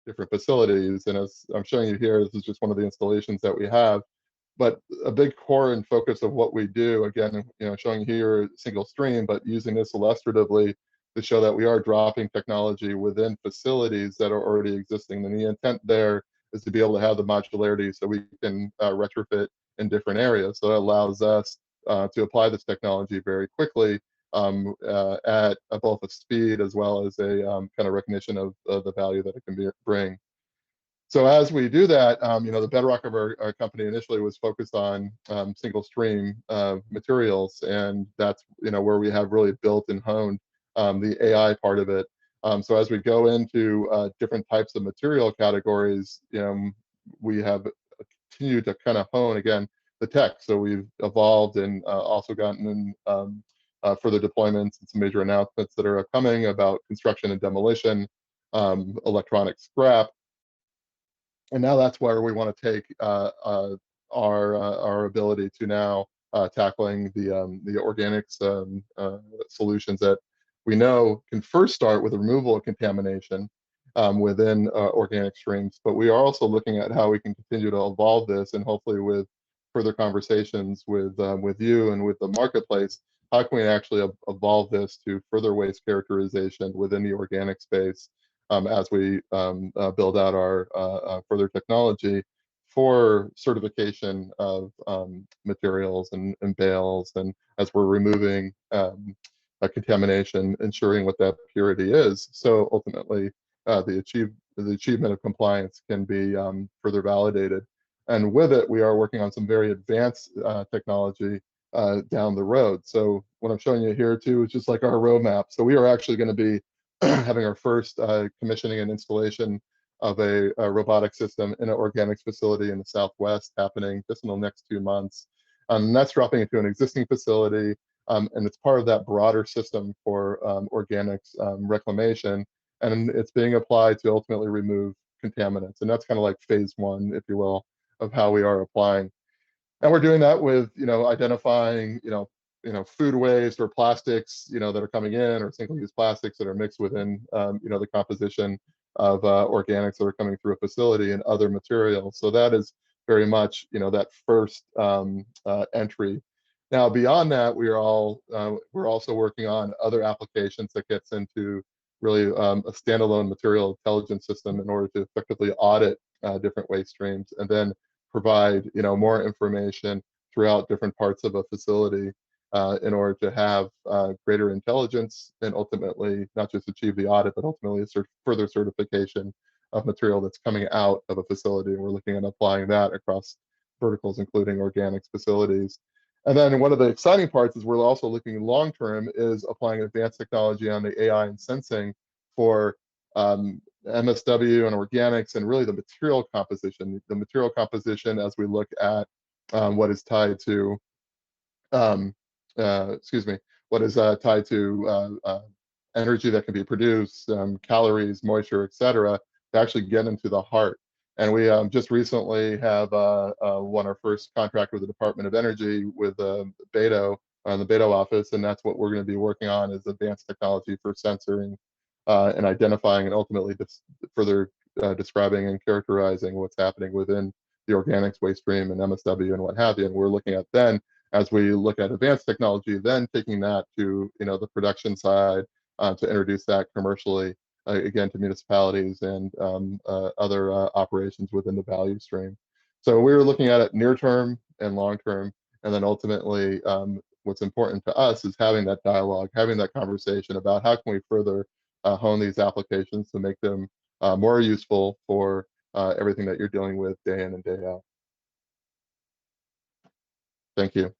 different facilities. And as I'm showing you here, this is just one of the installations that we have. But a big core and focus of what we do, again, showing here single stream, but using this illustratively to show that we are dropping technology within facilities that are already existing. And the intent there is to be able to have the modularity so we can retrofit in different areas. So that allows us to apply this technology very quickly at both a speed as well as a kind of recognition of the value that it can bring. So as we do that, the bedrock of our company initially was focused on single stream materials, and that's where we have really built and honed the AI part of it. So as we go into different types of material categories, we have continued to kind of hone again the tech. So we've evolved and also gotten in further deployments and some major announcements that are coming about construction and demolition, electronic scrap. And now that's where we want to take our ability to now tackling the organics solutions that we know can first start with the removal of contamination within organic streams. But we are also looking at how we can continue to evolve this, and hopefully with further conversations with you and with the marketplace, how can we actually evolve this to further waste characterization within the organic space as we build out our further technology for certification of materials and bales, and as we're removing contamination, ensuring what that purity is. So ultimately, the achievement of compliance can be further validated. And with it, we are working on some very advanced technology down the road. So what I'm showing you here too is just like our roadmap. So we are actually going to be having our first commissioning and installation of a robotic system in an organics facility in the Southwest happening just in the next 2 months. And that's dropping into an existing facility, and it's part of that broader system for organics reclamation, and it's being applied to ultimately remove contaminants. And that's kind of like phase one, if you will, of how we are applying. And we're doing that with, identifying, food waste or plastics, that are coming in, or single-use plastics that are mixed within, the composition of organics that are coming through a facility and other materials. So that is very much, that first entry. Now, beyond that, we're also working on other applications that gets into really a standalone material intelligence system in order to effectively audit different waste streams, and then provide more information throughout different parts of a facility in order to have greater intelligence, and ultimately not just achieve the audit, but ultimately a further certification of material that's coming out of a facility. And we're looking at applying that across verticals, including organics facilities. And then one of the exciting parts is we're also looking long-term is applying advanced technology on the AI and sensing for MSW and organics, and really the material composition. The material composition as we look at what is tied to, what is tied to energy that can be produced, calories, moisture, etc., to actually get into the heart. And we just recently have won our first contract with the Department of Energy with Beto, the Beto office, and that's what we're going to be working on, is advanced technology for sensoring and identifying, and ultimately further describing and characterizing what's happening within the organics waste stream and MSW and what have you. And we're looking at then, as we look at advanced technology, then taking that to the production side to introduce that commercially, again, to municipalities and other operations within the value stream. So we're looking at it near term and long term, and then ultimately what's important to us is having that dialogue, having that conversation about how can we further hone these applications to make them more useful for everything that you're dealing with day in and day out. Thank you.